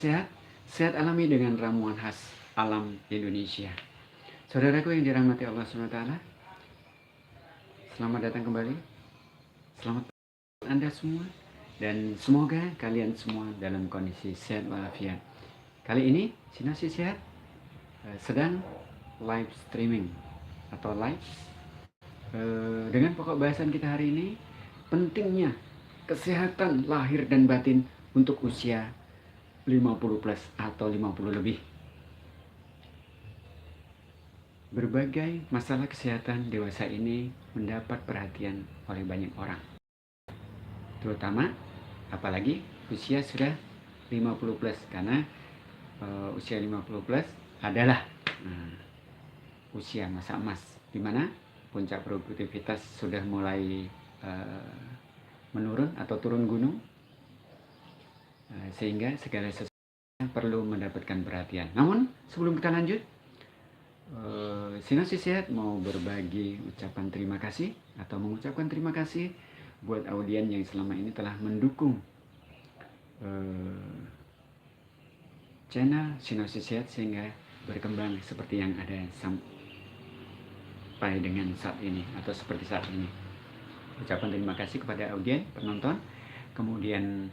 Sehat, sehat alami dengan ramuan khas alam Indonesia. Saudaraku yang dirahmati Allah SWT, selamat datang kembali. Selamat Anda semua, dan semoga kalian semua dalam kondisi sehat walafiat. Kali ini Sinopsis Sehat sedang live streaming atau live dengan pokok bahasan kita hari ini, pentingnya kesehatan lahir dan batin untuk usia 50 plus atau 50 lebih. Berbagai masalah kesehatan dewasa ini mendapat perhatian oleh banyak orang. Terutama apalagi usia sudah 50 plus, karena usia 50 plus adalah usia masa emas, di mana puncak produktivitas sudah mulai menurun atau turun gunung, sehingga segala sesuatu perlu mendapatkan perhatian. Namun sebelum kita lanjut, Sinopsis Sehat mau berbagi ucapan terima kasih atau mengucapkan terima kasih buat audien yang selama ini telah mendukung channel Sinopsis Sehat sehingga berkembang seperti yang ada sampai dengan saat ini atau seperti saat ini. Ucapan terima kasih kepada audien, penonton, kemudian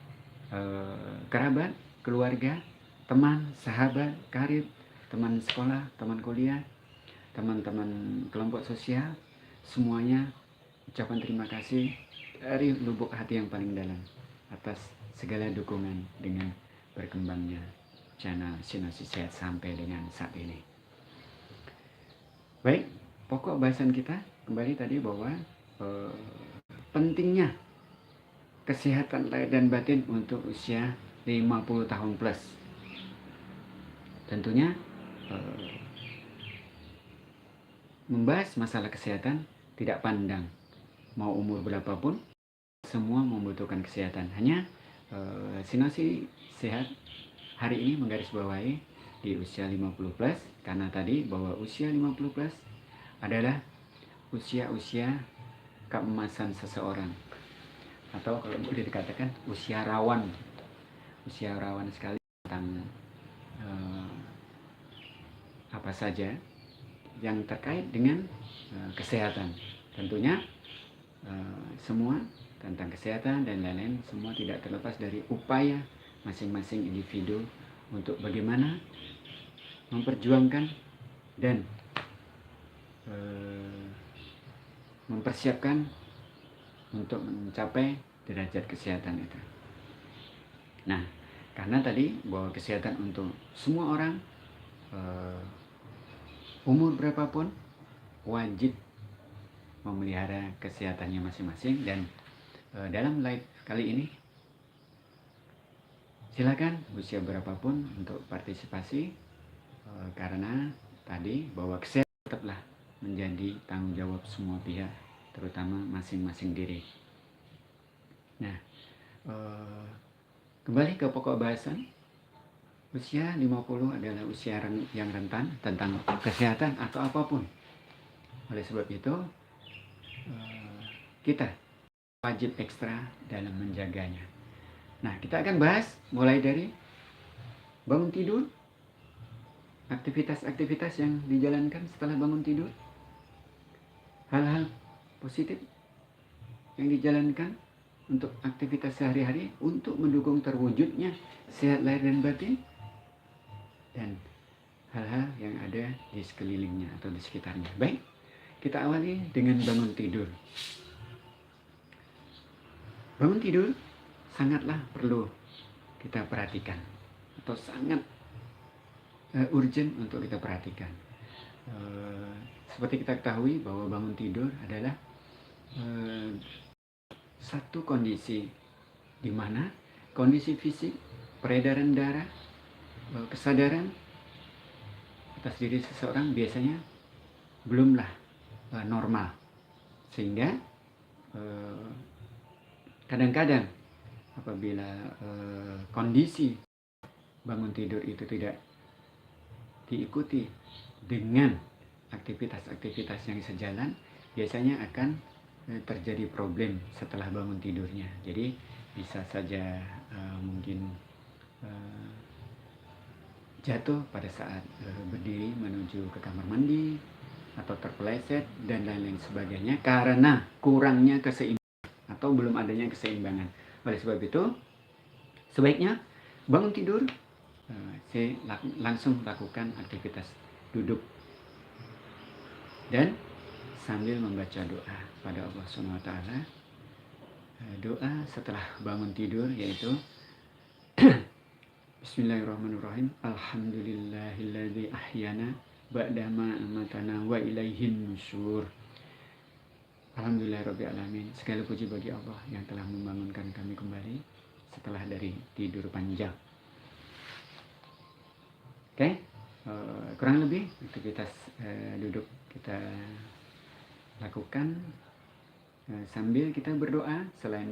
kerabat, keluarga, teman, sahabat, karib, teman sekolah, teman kuliah, teman-teman kelompok sosial, semuanya ucapan terima kasih dari lubuk hati yang paling dalam atas segala dukungan dengan berkembangnya channel Sinopsis Sehat sampai dengan saat ini. Baik, pokok bahasan kita kembali tadi bahwa pentingnya kesehatan lahir dan batin untuk usia 50 tahun plus. Tentunya membahas masalah kesehatan tidak pandang mau umur berapapun, semua membutuhkan kesehatan. Hanya Sinopsis Sehat hari ini menggarisbawahi di usia 50 plus, karena tadi bahwa usia 50 plus adalah usia-usia keemasan seseorang, atau kalau boleh dikatakan usia rawan sekali tentang apa saja yang terkait dengan kesehatan. Tentunya semua tentang kesehatan dan lain-lain, semua tidak terlepas dari upaya masing-masing individu untuk bagaimana memperjuangkan dan mempersiapkan untuk mencapai derajat kesehatan itu. Nah, karena tadi bahwa kesehatan untuk semua orang, umur berapapun, wajib memelihara kesehatannya masing-masing. Dan dalam live kali ini, silakan usia berapapun untuk partisipasi, karena tadi bahwa kesehatan tetaplah menjadi tanggung jawab semua pihak, terutama masing-masing diri. Nah, kembali ke pokok bahasan, usia 50 adalah usia yang rentan tentang kesehatan atau apapun. Oleh sebab itu, kita wajib ekstra dalam menjaganya. Nah, kita akan bahas mulai dari bangun tidur, aktivitas-aktivitas yang dijalankan setelah bangun tidur, hal-hal positif yang dijalankan untuk aktivitas sehari-hari untuk mendukung terwujudnya sehat lahir dan batin, dan hal-hal yang ada di sekelilingnya atau di sekitarnya. Baik, kita awali dengan bangun tidur. Bangun tidur sangatlah perlu kita perhatikan, atau sangat urgent untuk kita perhatikan. Seperti kita ketahui bahwa bangun tidur adalah satu kondisi di mana kondisi fisik, peredaran darah, kesadaran atas diri seseorang biasanya belumlah normal, sehingga kadang-kadang apabila kondisi bangun tidur itu tidak diikuti dengan aktivitas-aktivitas yang sejalan, biasanya akan terjadi problem setelah bangun tidurnya. Jadi bisa saja mungkin jatuh pada saat berdiri menuju ke kamar mandi, atau terpeleset dan lain-lain sebagainya karena kurangnya keseimbangan atau belum adanya keseimbangan. Oleh sebab itu, sebaiknya bangun tidur, saya langsung lakukan aktivitas duduk dan sambil membaca doa pada Allah Subhanahu wa taala. Doa setelah bangun tidur yaitu Bismillahirrahmanirrahim. Alhamdulillahilladzi ahyana ba'dama amatana wa ilaihin nusyur. Alhamdulillahirabbil alamin. Segala puji bagi Allah yang telah membangunkan kami kembali setelah dari tidur panjang. Oke, kurang lebih aktivitas duduk kita lakukan sambil kita berdoa. Selain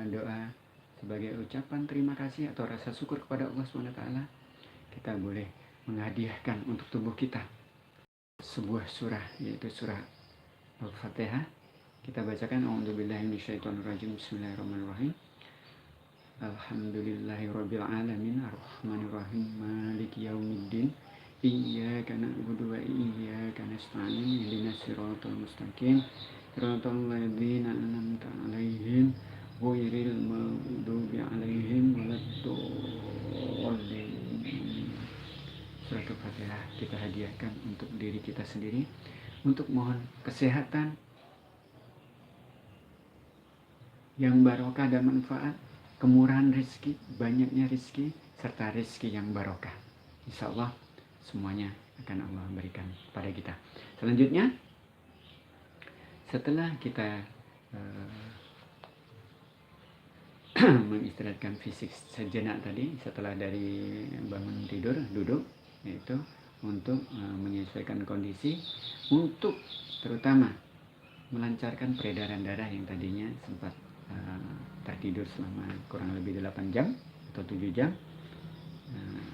doa sebagai ucapan terima kasih atau rasa syukur kepada Allah SWT, kita boleh menghadiahkan untuk tubuh kita sebuah surah, yaitu surah Al-Fatihah. Kita bacakan a'udzubillahi minasyaitonirrajim. Bismillahirrahmanirrahim. Alhamdulillahirabbil alamin arrahmanirrahim maliki yaumiddin iyyaka na'budu wa iyyaka nasta'in ihdinas siratal mustaqim siratal ladzina an'amta 'alaihim ghairil maghdubi 'alaihim waladdallin. Surat Al-Fatihah kita hadiahkan untuk diri kita sendiri, untuk mohon kesehatan yang barokah dan manfaat, kemurahan rezeki, banyaknya rezeki, serta rezeki yang barokah. Insya Allah semuanya akan Allah berikan pada kita. Selanjutnya, setelah kita mengistirahatkan fisik sejenak tadi, setelah dari bangun tidur, duduk, yaitu untuk menyesuaikan kondisi, untuk terutama melancarkan peredaran darah yang tadinya sempat tertidur selama kurang lebih 8 jam atau 7 jam,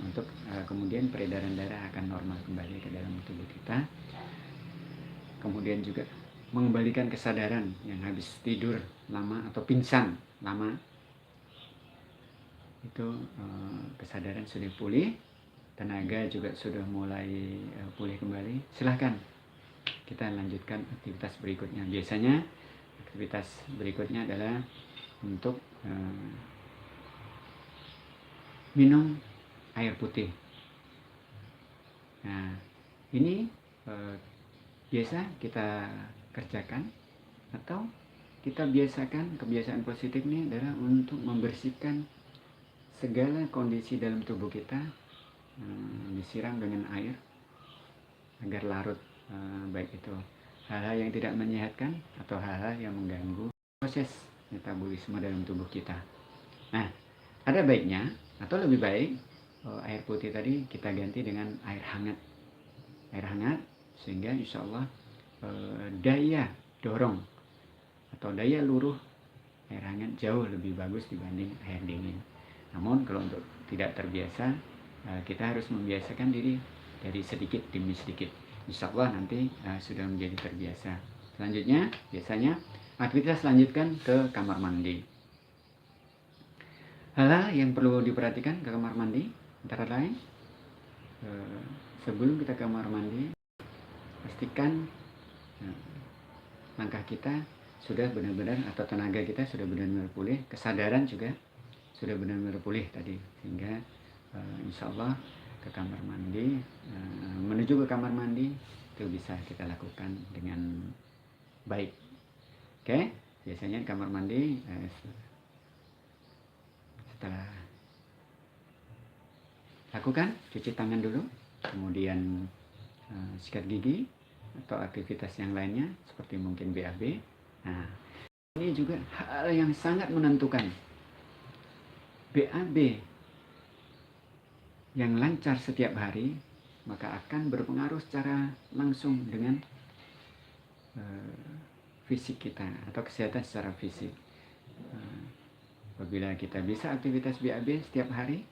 untuk kemudian peredaran darah akan normal kembali ke dalam tubuh kita. Kemudian juga mengembalikan kesadaran yang habis tidur lama atau pingsan lama, itu kesadaran sudah pulih, tenaga juga sudah mulai pulih kembali. Silahkan kita lanjutkan aktivitas berikutnya. Biasanya aktivitas berikutnya adalah untuk minum air putih. Nah, ini biasa kita kerjakan atau kita biasakan. Kebiasaan positif ini adalah untuk membersihkan segala kondisi dalam tubuh kita, disiram dengan air agar larut, baik itu hal-hal yang tidak menyehatkan atau hal-hal yang mengganggu proses metabolisme dalam tubuh kita. Nah, ada baiknya atau lebih baik air putih tadi kita ganti dengan air hangat. Air hangat sehingga insya Allah daya dorong atau daya luruh air hangat jauh lebih bagus dibanding air dingin. Namun kalau untuk tidak terbiasa, kita harus membiasakan diri dari sedikit demi sedikit. Insya Allah nanti sudah menjadi terbiasa. Selanjutnya, biasanya aktivitas lanjutkan ke kamar mandi. Hal-hal yang perlu diperhatikan ke kamar mandi, antara lain, sebelum kita ke kamar mandi, pastikan langkah kita sudah benar-benar, atau tenaga kita sudah benar-benar pulih, kesadaran juga sudah benar-benar pulih tadi, sehingga insya Allah ke kamar mandi, menuju ke kamar mandi itu bisa kita lakukan dengan baik. Oke, biasanya kamar mandi setelah lakukan cuci tangan dulu, kemudian sikat gigi atau aktivitas yang lainnya seperti mungkin BAB. Nah, ini juga hal yang sangat menentukan. BAB yang lancar setiap hari maka akan berpengaruh secara langsung dengan fisik kita atau kesehatan secara fisik. Apabila kita bisa aktivitas BAB setiap hari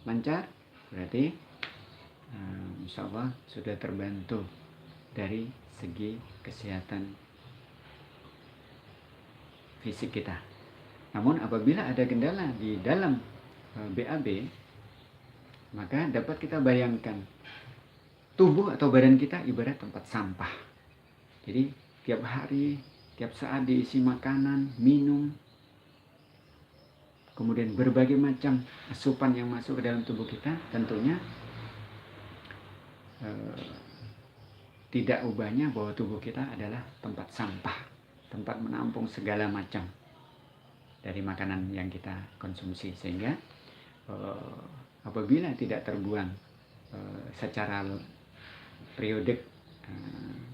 lancar, berarti insya Allah sudah terbantu dari segi kesehatan fisik kita. Namun apabila ada kendala di dalam BAB, Maka dapat kita bayangkan, tubuh atau badan kita ibarat tempat sampah. Jadi tiap hari, tiap saat diisi makanan, minum, kemudian berbagai macam asupan yang masuk ke dalam tubuh kita, tentunya tidak ubahnya bahwa tubuh kita adalah tempat sampah, tempat menampung segala macam dari makanan yang kita konsumsi. Sehingga apabila tidak terbuang secara periodik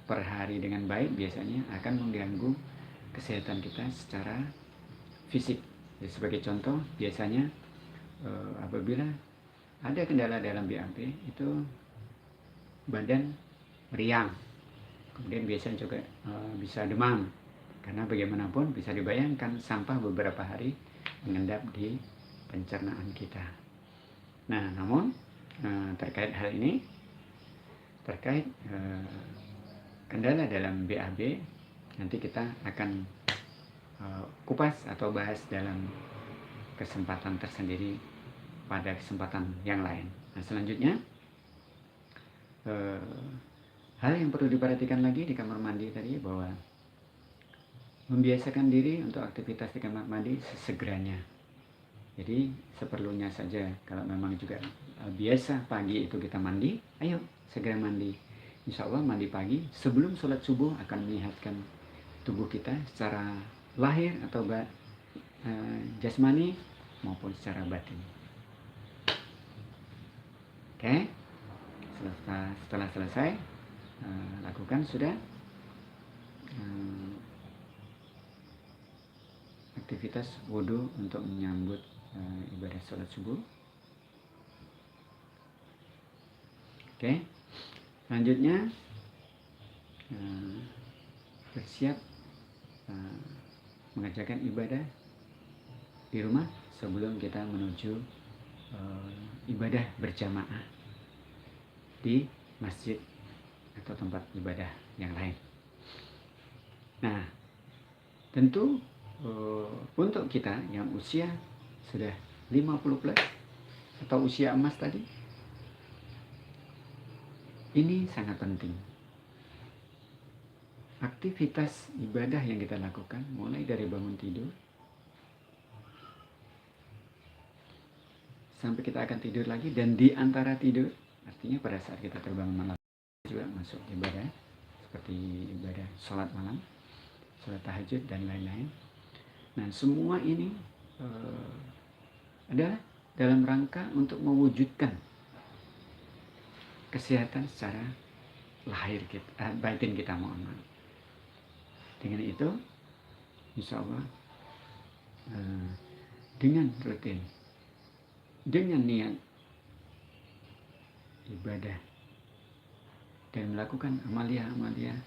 per hari dengan baik, biasanya akan mengganggu kesehatan kita secara fisik. Jadi, sebagai contoh, biasanya apabila ada kendala dalam BAB, itu badan meriang, kemudian biasanya juga bisa demam, karena bagaimanapun bisa dibayangkan sampah beberapa hari mengendap di pencernaan kita. Nah, namun terkait hal ini, terkait kendala dalam BAB, nanti kita akan kupas atau bahas dalam kesempatan tersendiri pada kesempatan yang lain. Nah, selanjutnya hal yang perlu diperhatikan lagi di kamar mandi tadi, bahwa membiasakan diri untuk aktivitas di kamar mandi sesegeranya. Jadi seperlunya saja. Kalau memang juga biasa pagi itu kita mandi, ayo segera mandi. Insya Allah mandi pagi sebelum sholat subuh akan menyehatkan tubuh kita secara lahir atau jasmani maupun secara batin. Oke, setelah selesai lakukan sudah aktivitas wudhu untuk menyambut ibadah sholat subuh. Oke, selanjutnya bersiap mengerjakan ibadah di rumah sebelum kita menuju ibadah berjamaah di masjid atau tempat ibadah yang lain. Nah, tentu untuk kita yang usia sudah 50 plus atau usia emas tadi, ini sangat penting. Aktivitas ibadah yang kita lakukan mulai dari bangun tidur sampai kita akan tidur lagi, dan di antara tidur, artinya pada saat kita terbangun malam juga masuk ibadah seperti ibadah sholat malam, sholat tahajud dan lain-lain. Nah, semua ini adalah dalam rangka untuk mewujudkan kesehatan secara lahir kita, batin kita, mohon maaf. Dengan itu, insya Allah dengan rutin, dengan niat ibadah dan melakukan amalia-amalia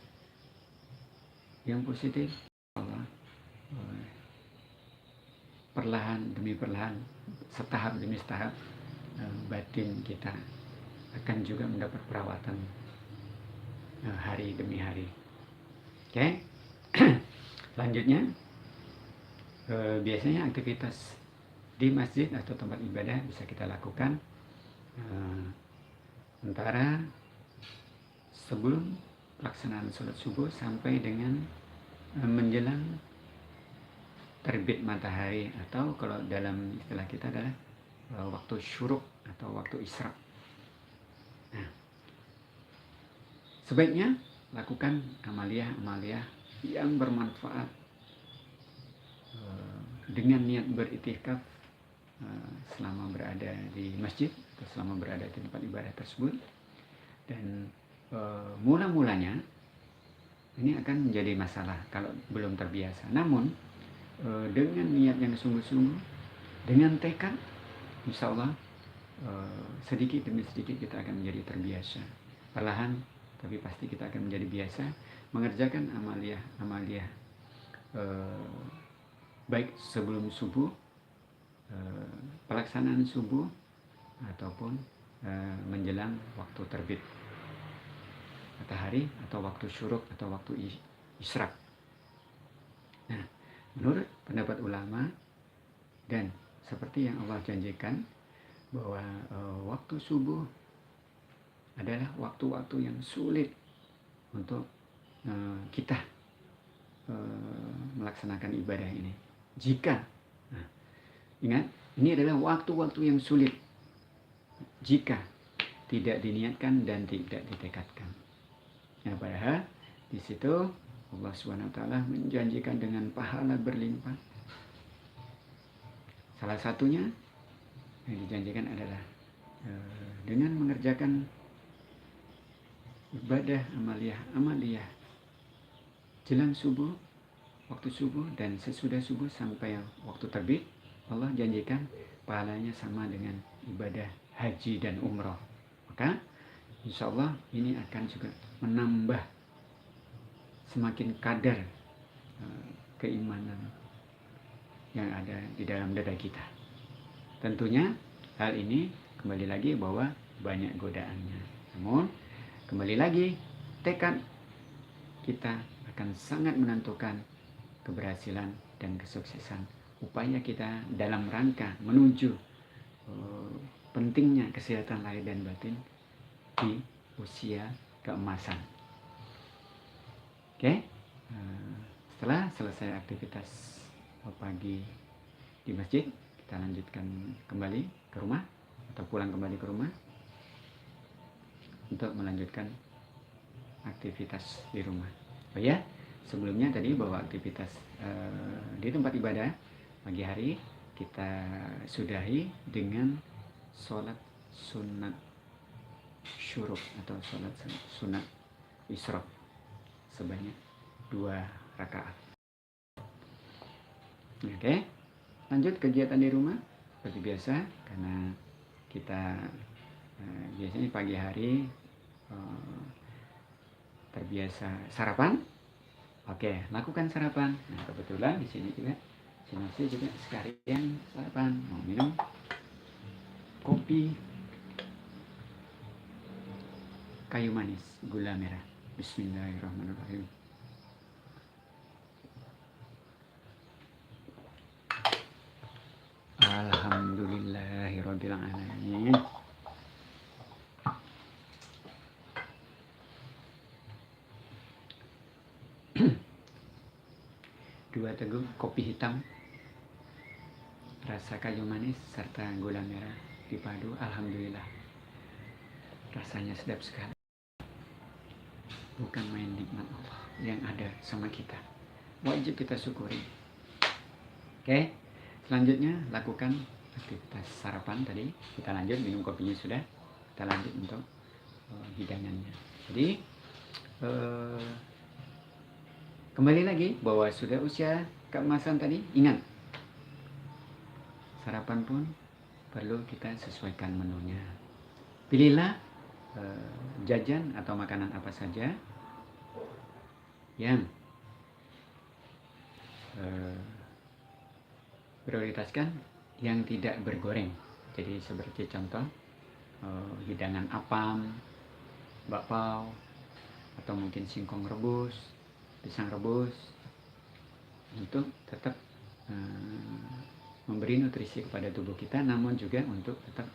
yang positif, Allah perlahan demi perlahan, setahap demi setahap, batin kita akan juga mendapat perawatan hari demi hari. Oke. Selanjutnya biasanya aktivitas di masjid atau tempat ibadah bisa kita lakukan antara sebelum pelaksanaan sholat subuh sampai dengan menjelang terbit matahari, atau kalau dalam istilah kita adalah waktu syuruk atau waktu isra. Nah, sebaiknya lakukan amalia-amalia yang bermanfaat dengan niat beriktikaf selama berada di masjid atau selama berada di tempat ibadah tersebut. Dan mula-mulanya ini akan menjadi masalah kalau belum terbiasa. Namun dengan niat yang sungguh-sungguh, dengan tekad, insya Allah sedikit demi sedikit kita akan menjadi terbiasa. Perlahan tapi pasti kita akan menjadi biasa mengerjakan amalia baik sebelum subuh, pelaksanaan subuh, ataupun menjelang waktu terbit matahari, atau waktu syuruk atau waktu isyraq. Nah, menurut pendapat ulama, dan seperti yang Allah janjikan, bahwa waktu subuh adalah waktu-waktu yang sulit untuk kita melaksanakan ibadah ini. Jika, nah, ingat, ini adalah waktu-waktu yang sulit jika tidak diniatkan dan tidak ditekadkan. Nah, padahal di situ Allah SWT menjanjikan dengan pahala berlimpah. Salah satunya yang dijanjikan adalah dengan mengerjakan ibadah amaliyah jelang subuh, waktu subuh dan sesudah subuh sampai waktu terbit, Allah janjikan pahalanya sama dengan ibadah haji dan umroh. Maka insya Allah ini akan juga menambah semakin kadar keimanan yang ada di dalam dada kita. Tentunya hal ini kembali lagi bahwa banyak godaannya. Namun kembali lagi, tekad kita akan sangat menentukan keberhasilan dan kesuksesan upaya kita dalam rangka menuju pentingnya kesehatan lahir dan batin di usia keemasan. Oke, setelah selesai aktivitas pagi di masjid, kita lanjutkan kembali ke rumah atau pulang kembali ke rumah untuk melanjutkan aktivitas di rumah. Oh ya, sebelumnya tadi bahwa aktivitas di tempat ibadah pagi hari kita sudahi dengan sholat sunat syuruk atau sholat sunat isyraq sebanyak 2 rakaat. Oke, lanjut kegiatan di rumah seperti biasa, karena kita biasanya pagi hari terbiasa sarapan. Oke, lakukan sarapan. Nah, kebetulan di sini juga saya juga sekalian sarapan, mau minum kopi kayu manis gula merah. Bismillahirrahmanirrahim. Alhamdulillahirabbil alamin. Dua teguk kopi hitam rasa kayu manis serta gula merah dipadu, alhamdulillah rasanya sedap sekali. Bukan main nikmat Allah yang ada sama kita, wajib kita syukuri. Oke, selanjutnya lakukan aktivitas sarapan tadi, kita lanjut minum kopinya sudah, kita lanjut untuk hidangannya. Jadi kembali lagi bahwa sudah usia keemasan tadi, ingat sarapan pun perlu kita sesuaikan menunya. Pilihlah jajan atau makanan apa saja yang prioritaskan yang tidak bergoreng. Jadi seperti contoh hidangan apam, bakpao, atau mungkin singkong rebus, pisang rebus, untuk tetap memberi nutrisi kepada tubuh kita, namun juga untuk tetap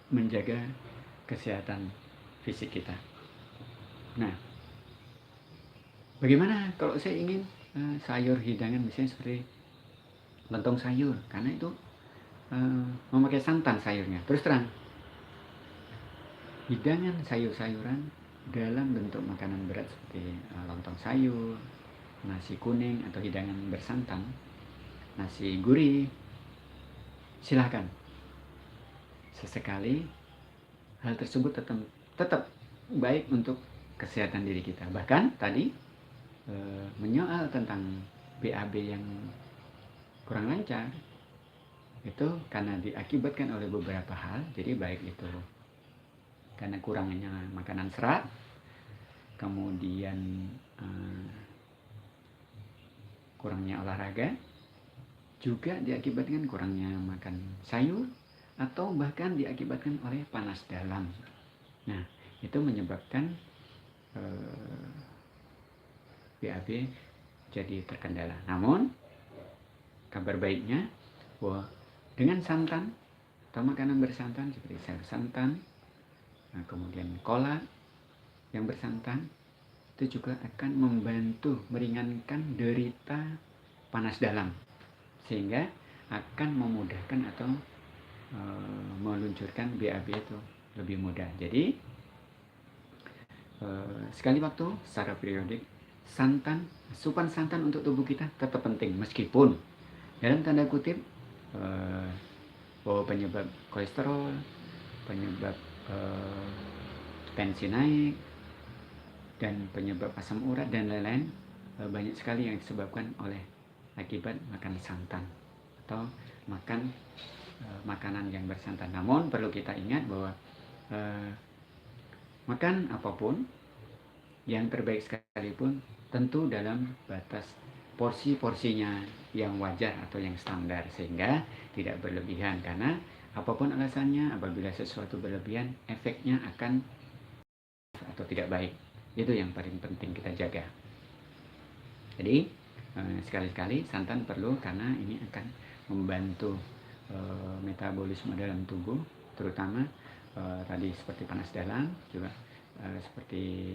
menjaga kesehatan fisik kita. Nah, bagaimana kalau saya ingin sayur hidangan misalnya seperti lontong sayur, karena itu memakai santan sayurnya. Terus terang, hidangan sayur-sayuran dalam bentuk makanan berat seperti lontong sayur, nasi kuning atau hidangan bersantan, nasi gurih, silahkan. Sesekali hal tersebut tetap baik untuk kesehatan diri kita. Bahkan tadi menyoal tentang BAB yang kurang lancar, itu karena diakibatkan oleh beberapa hal. Jadi baik itu karena kurangnya makanan serat, kemudian kurangnya olahraga, juga diakibatkan kurangnya makan sayur, atau bahkan diakibatkan oleh panas dalam. Nah, itu menyebabkan BAB jadi terkendala. Namun kabar baiknya bahwa dengan santan atau makanan bersantan seperti sayur santan, nah, kemudian kolak yang bersantan, itu juga akan membantu meringankan derita panas dalam, sehingga akan memudahkan atau meluncurkan BAB itu lebih mudah. Jadi sekali waktu secara periodik, asupan santan untuk tubuh kita tetap penting, meskipun dalam tanda kutip bahwa penyebab kolesterol, penyebab tensi naik, dan penyebab asam urat dan lain-lain banyak sekali yang disebabkan oleh akibat makan santan atau makan makanan yang bersantan. Namun perlu kita ingat bahwa makan apapun yang terbaik sekalipun tentu dalam batas porsi-porsinya yang wajar atau yang standar, sehingga tidak berlebihan, karena apapun alasannya apabila sesuatu berlebihan efeknya akan atau tidak baik. Itu yang paling penting kita jaga. Jadi sekali-kali santan perlu, karena ini akan membantu metabolisme dalam tubuh, terutama tadi seperti panas dalam, juga seperti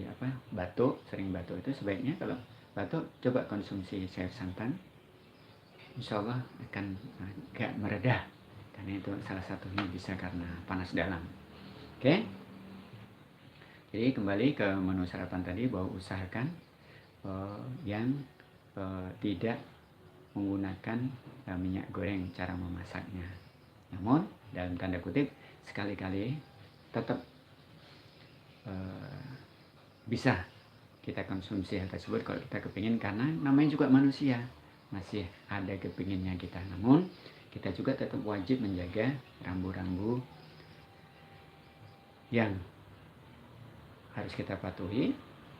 batuk, sering batuk, itu sebaiknya kalau batuk coba konsumsi sayur santan, insya Allah akan agak meredah, karena itu salah satunya bisa karena panas dalam. Oke. Jadi kembali ke menu sarapan tadi, bahwa usahakan yang tidak menggunakan minyak goreng cara memasaknya. Namun dalam tanda kutip sekali-kali tetap bisa kita konsumsi hal tersebut kalau kita kepingin, karena namanya juga manusia, masih ada kepinginnya kita. Namun kita juga tetap wajib menjaga rambu-rambu yang harus kita patuhi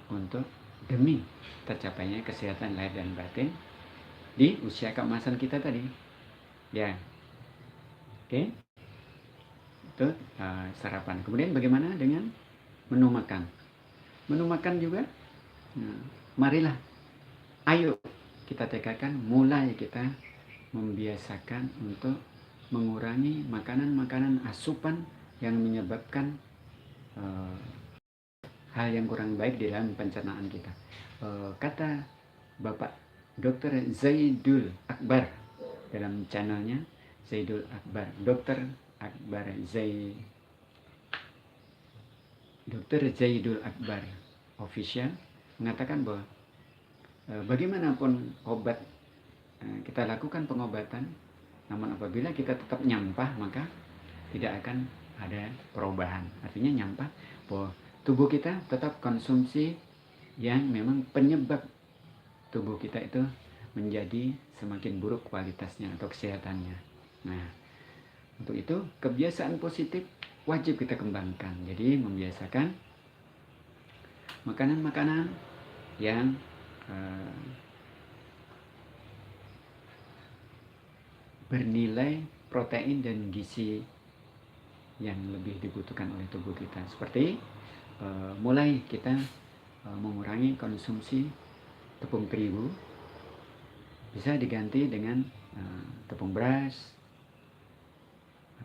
untuk demi tercapainya kesehatan lahir dan batin di usia keemasan kita tadi. Ya, oke. Itu sarapan. Kemudian bagaimana dengan menu makan? Menu makan juga, marilah, ayo kita tekankan, mulai kita membiasakan untuk mengurangi makanan-makanan asupan yang menyebabkan hal yang kurang baik di dalam pencernaan kita. Kata Bapak Dr. Zaidul Akbar dalam channelnya Zaidul Akbar, Dr. Zaidul Akbar official, mengatakan bahwa bagaimanapun obat, kita lakukan pengobatan, namun apabila kita tetap nyampah, maka tidak akan ada perubahan. Artinya nyampah bahwa tubuh kita tetap konsumsi yang memang penyebab tubuh kita itu menjadi semakin buruk kualitasnya atau kesehatannya. Nah, untuk itu kebiasaan positif wajib kita kembangkan. Jadi membiasakan makanan-makanan yang bernilai protein dan gizi yang lebih dibutuhkan oleh tubuh kita. Seperti mulai kita mengurangi konsumsi tepung terigu, bisa diganti dengan tepung beras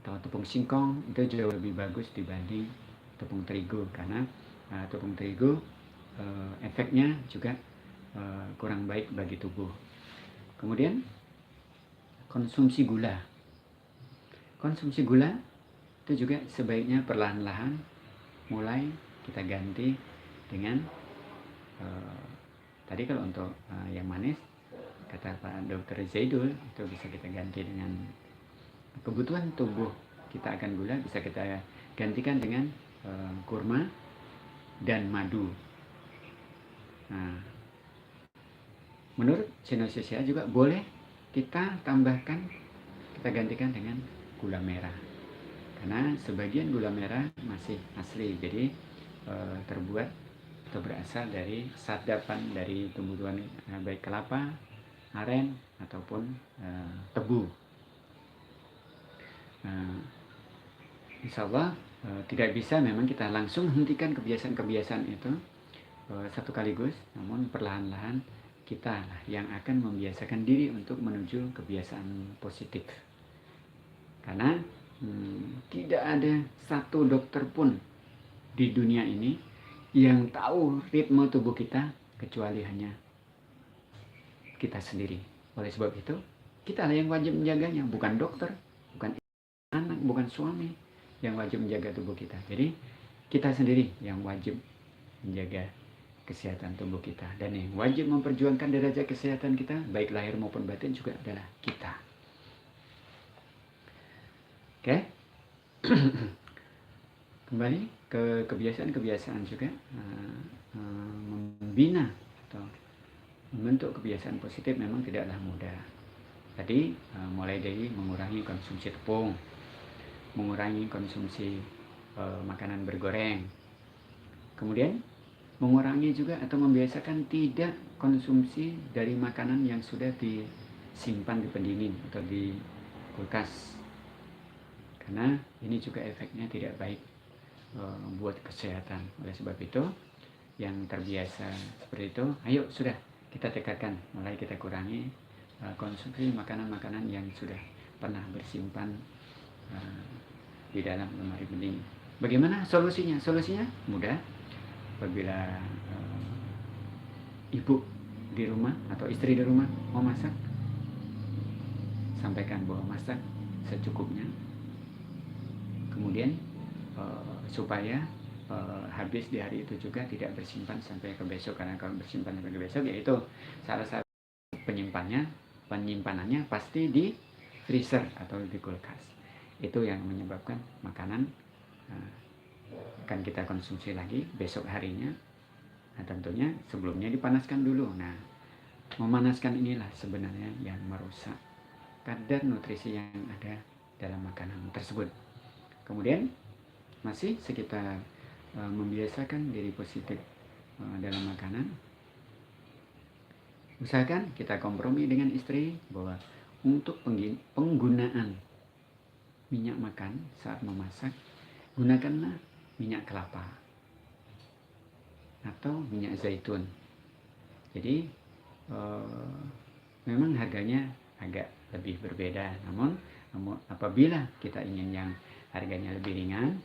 atau tepung singkong. Itu jauh lebih bagus dibanding tepung terigu, karena tepung terigu efeknya juga kurang baik bagi tubuh. Kemudian konsumsi gula itu juga sebaiknya perlahan-lahan mulai kita ganti dengan tadi kalau untuk yang manis, kata Pak Dr. Zaidul, itu bisa kita ganti dengan kebutuhan tubuh kita akan gula, bisa kita gantikan dengan kurma dan madu. Nah, menurut sinopsis saya juga boleh kita tambahkan, kita gantikan dengan gula merah, karena sebagian gula merah masih asli, jadi terbuat atau berasal dari sadapan dari tumbuhan baik kelapa, aren ataupun tebu. Insya Allah tidak bisa memang kita langsung hentikan kebiasaan-kebiasaan itu satu kaligus, namun perlahan-lahan kita yang akan membiasakan diri untuk menuju kebiasaan positif. Karena Tidak ada satu dokter pun di dunia ini yang tahu ritme tubuh kita kecuali hanya kita sendiri. Oleh sebab itu, kita lah yang wajib menjaganya, bukan dokter, bukan anak, bukan suami yang wajib menjaga tubuh kita. Jadi, kita sendiri yang wajib menjaga kesehatan tubuh kita. Dan yang wajib memperjuangkan derajat kesehatan kita, baik lahir maupun batin, juga adalah kita. Oke? Kembali ke kebiasaan-kebiasaan juga, membina atau membentuk kebiasaan positif memang tidaklah mudah. Tadi mulai dari mengurangi konsumsi tepung, mengurangi konsumsi makanan bergoreng, kemudian mengurangi juga atau membiasakan tidak konsumsi dari makanan yang sudah disimpan di pendingin atau di kulkas, karena ini juga efeknya tidak baik buat kesehatan. Oleh sebab itu, yang terbiasa seperti itu, ayo sudah kita tekankan, mulai kita kurangi konsumsi makanan-makanan yang sudah pernah bersimpan di dalam lemari pendingin. Bagaimana solusinya? Solusinya mudah. Apabila ibu di rumah atau istri di rumah mau masak, sampaikan bahwa masak secukupnya. Kemudian supaya habis di hari itu juga tidak bersimpan sampai ke besok, karena kalau bersimpan sampai ke besok, yaitu salah satu penyimpanannya pasti di freezer atau di kulkas. Itu yang menyebabkan makanan akan kita konsumsi lagi besok harinya. Nah, tentunya sebelumnya dipanaskan dulu. Nah, memanaskan inilah sebenarnya yang merusak kadar nutrisi yang ada dalam makanan tersebut. Kemudian masih sekitar membiasakan diri positif dalam makanan. Usahakan kita kompromi dengan istri bahwa untuk penggunaan minyak makan saat memasak, gunakanlah minyak kelapa atau minyak zaitun. Jadi memang harganya agak lebih berbeda, namun apabila kita ingin yang harganya lebih ringan,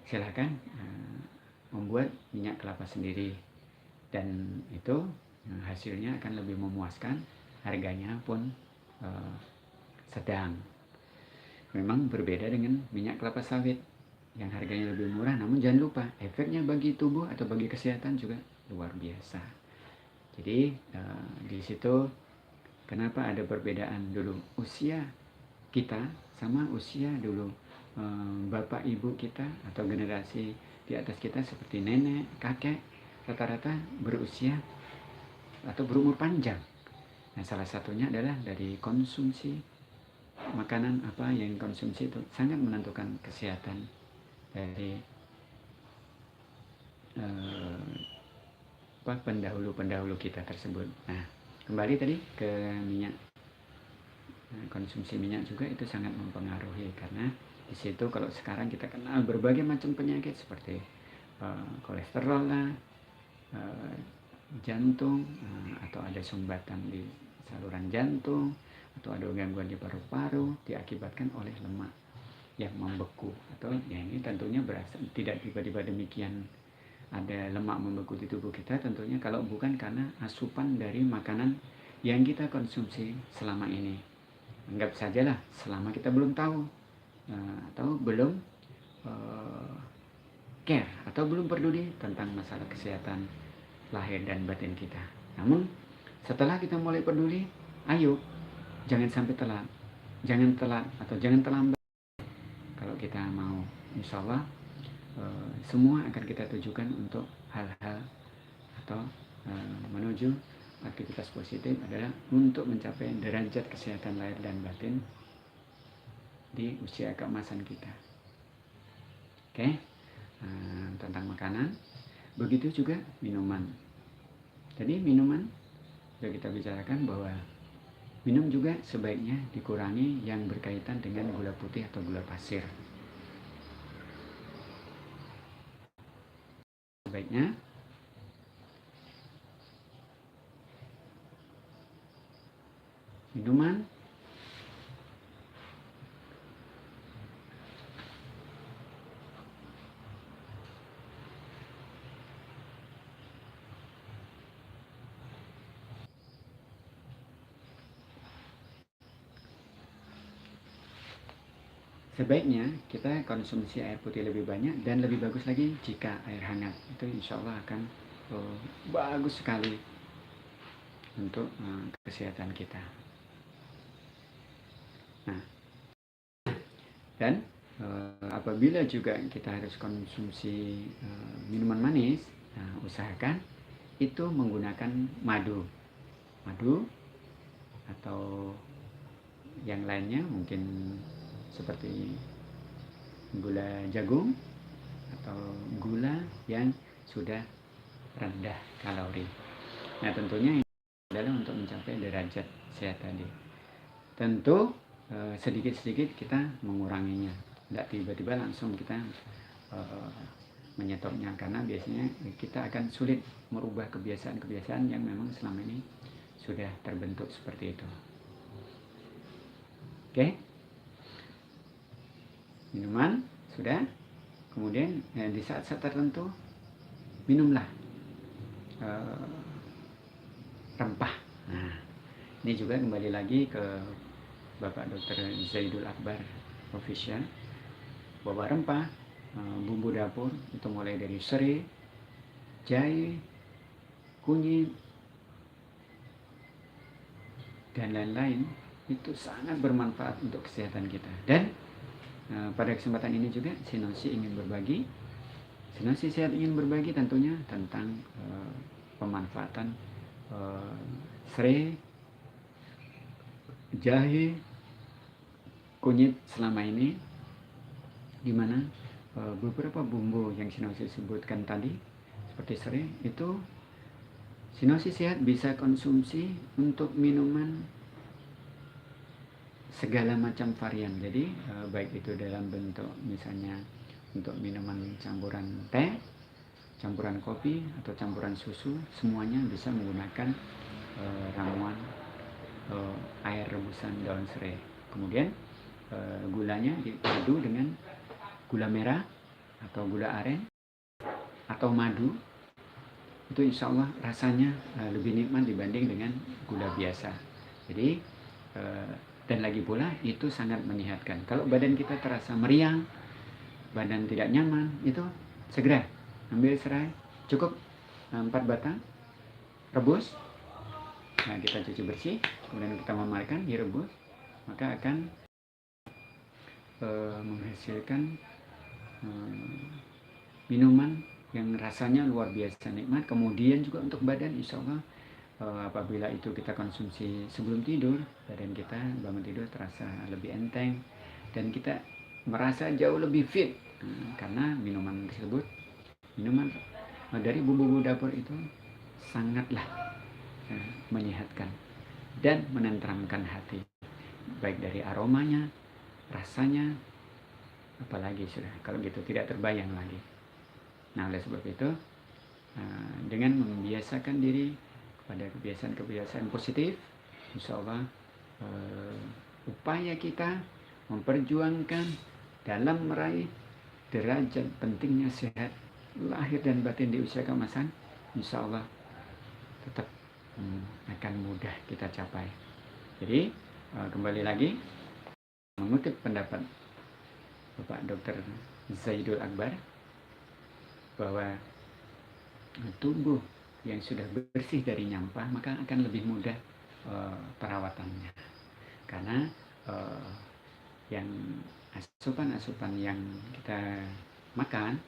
silahkan membuat minyak kelapa sendiri, dan itu hasilnya akan lebih memuaskan, harganya pun sedang. Memang berbeda dengan minyak kelapa sawit yang harganya lebih murah, namun jangan lupa efeknya bagi tubuh atau bagi kesehatan juga luar biasa. Jadi di situ kenapa ada perbedaan dulu usia kita sama usia dulu bapak ibu kita atau generasi di atas kita seperti nenek, kakek, rata-rata berusia atau berumur panjang. Nah, salah satunya adalah dari konsumsi makanan apa yang konsumsi itu sangat menentukan kesehatan dari pendahulu kita tersebut. Nah, kembali tadi ke minyak. Konsumsi minyak juga itu sangat mempengaruhi, karena di situ kalau sekarang kita kenal berbagai macam penyakit seperti kolesterol lah, jantung, atau ada sumbatan di saluran jantung, atau ada gangguan di paru-paru diakibatkan oleh lemak yang membeku. Atau ya ini tentunya berasal tidak tiba-tiba demikian ada lemak membeku di tubuh kita, tentunya kalau bukan karena asupan dari makanan yang kita konsumsi selama ini. Anggap sajalah selama kita belum tahu atau belum care atau belum peduli tentang masalah kesehatan lahir dan batin kita. Namun setelah kita mulai peduli, ayo jangan sampai telat, jangan telat atau jangan terlambat. Kalau kita mau, insya Allah semua akan kita tujukan untuk hal-hal atau menuju aktivitas positif adalah untuk mencapai derajat kesehatan lahir dan batin di usia keemasan kita. Oke, tentang makanan, begitu juga minuman. Jadi minuman sudah kita bicarakan bahwa minum juga sebaiknya dikurangi yang berkaitan dengan gula putih atau gula pasir. Sebaiknya minuman sebaiknya kita konsumsi air putih lebih banyak, dan lebih bagus lagi jika air hangat. Itu insya Allah akan bagus sekali untuk kesehatan kita. Nah, dan apabila juga kita harus konsumsi minuman manis, usahakan itu menggunakan madu atau yang lainnya, mungkin seperti gula jagung atau gula yang sudah rendah kalori. Nah, tentunya ini adalah untuk mencapai derajat sehat tadi. Tentu sedikit-sedikit kita menguranginya, tidak tiba-tiba langsung kita menyetopnya, karena biasanya kita akan sulit merubah kebiasaan-kebiasaan yang memang selama ini sudah terbentuk seperti itu. Oke, minuman sudah. Kemudian di saat-saat tertentu minumlah rempah. Nah, ini juga kembali lagi ke Bapak Dr. Zaidul Akbar Official, bahwa rempah, bumbu dapur itu mulai dari serai, jahe, kunyit, dan lain-lain, itu sangat bermanfaat untuk kesehatan kita. Dan pada kesempatan ini juga Sinosi ingin berbagi, Sinosi Sehat ingin berbagi tentunya tentang pemanfaatan serai, jahe, kunyit selama ini, di mana beberapa bumbu yang Sinosi sebutkan tadi seperti serai itu Sinosi Sehat bisa konsumsi untuk minuman segala macam varian. Jadi baik itu dalam bentuk misalnya untuk minuman campuran teh, campuran kopi, atau campuran susu, semuanya bisa menggunakan ramuan air rebusan daun serai. Kemudian gulanya dipadu dengan gula merah atau gula aren atau madu. Itu insya Allah rasanya lebih nikmat dibanding dengan gula biasa. Jadi dan lagi pula itu sangat menyehatkan. Kalau badan kita terasa meriang, badan tidak nyaman, itu segera ambil serai, cukup 4 batang, rebus. Nah, kita cuci bersih, kemudian kita memamerkan, direbus, maka akan menghasilkan minuman yang rasanya luar biasa nikmat. Kemudian juga untuk badan, insya Allah apabila itu kita konsumsi sebelum tidur, badan kita bangun tidur terasa lebih enteng dan kita merasa jauh lebih fit, karena minuman tersebut, minuman dari bumbu-bumbu dapur itu sangatlah menyehatkan dan menenteramkan hati, baik dari aromanya, rasanya, apalagi sudah kalau gitu tidak terbayang lagi. Nah, oleh sebab itu dengan membiasakan diri pada kebiasaan-kebiasaan positif, insya Allah upaya kita memperjuangkan dalam meraih derajat pentingnya sehat lahir dan batin di usia keemasan, insya Allah tetap akan mudah kita capai. Jadi kembali lagi mengutip pendapat Bapak Dr. Zaidul Akbar, bahwa tubuh yang sudah bersih dari nyampah maka akan lebih mudah perawatannya, karena yang asupan-asupan yang kita makan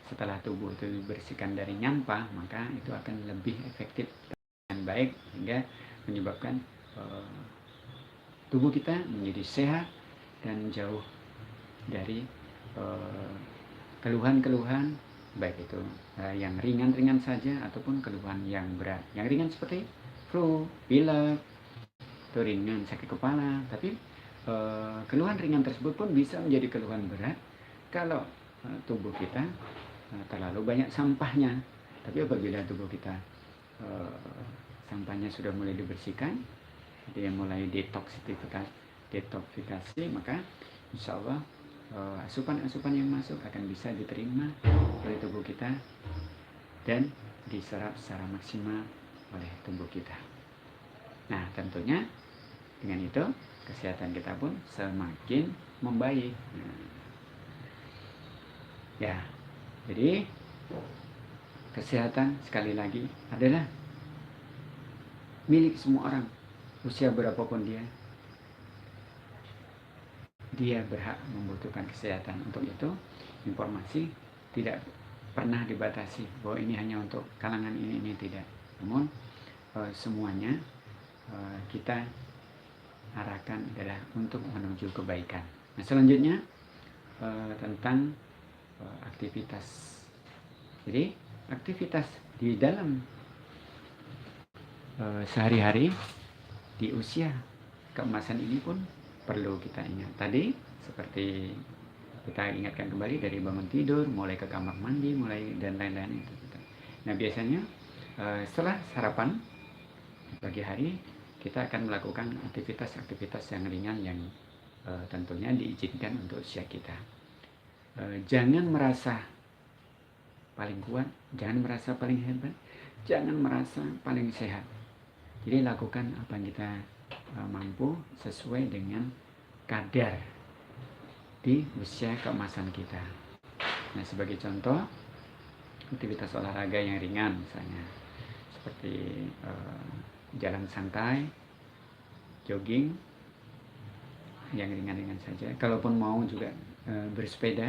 setelah tubuh itu dibersihkan dari nyampah, maka itu akan lebih efektif dan baik, sehingga menyebabkan tubuh kita menjadi sehat dan jauh dari keluhan-keluhan, baik itu yang ringan-ringan saja ataupun keluhan yang berat. Yang ringan seperti flu, pilek, itu ringan, sakit kepala. Tapi keluhan ringan tersebut pun bisa menjadi keluhan berat kalau tubuh kita terlalu banyak sampahnya. Tapi apabila tubuh kita sampahnya sudah mulai dibersihkan, dia mulai detoksifikasi, maka insya Allah asupan-asupan yang masuk akan bisa diterima oleh tubuh kita dan diserap secara maksimal oleh tubuh kita. Nah, tentunya dengan itu kesehatan kita pun semakin membaik. Ya, jadi kesehatan sekali lagi adalah milik semua orang, usia berapapun dia berhak membutuhkan kesehatan. Untuk itu informasi tidak pernah dibatasi bahwa ini hanya untuk kalangan ini tidak. Namun semuanya kita arahkan adalah untuk menuju kebaikan. Nah, selanjutnya tentang aktivitas. Jadi aktivitas di dalam sehari-hari di usia keemasan ini pun perlu kita ingat. Tadi seperti kita ingatkan kembali dari bangun tidur, mulai ke kamar mandi, mulai dan lain-lain itu. Nah, biasanya setelah sarapan pagi hari kita akan melakukan aktivitas-aktivitas yang ringan yang tentunya diizinkan untuk usia kita. Jangan merasa paling kuat, jangan merasa paling hebat, jangan merasa paling sehat. Jadi lakukan apa yang kita mampu sesuai dengan kadar di usia keemasan kita. Nah, sebagai contoh, aktivitas olahraga yang ringan misalnya seperti jalan santai, jogging, yang ringan-ringan saja. Kalaupun mau juga bersepeda,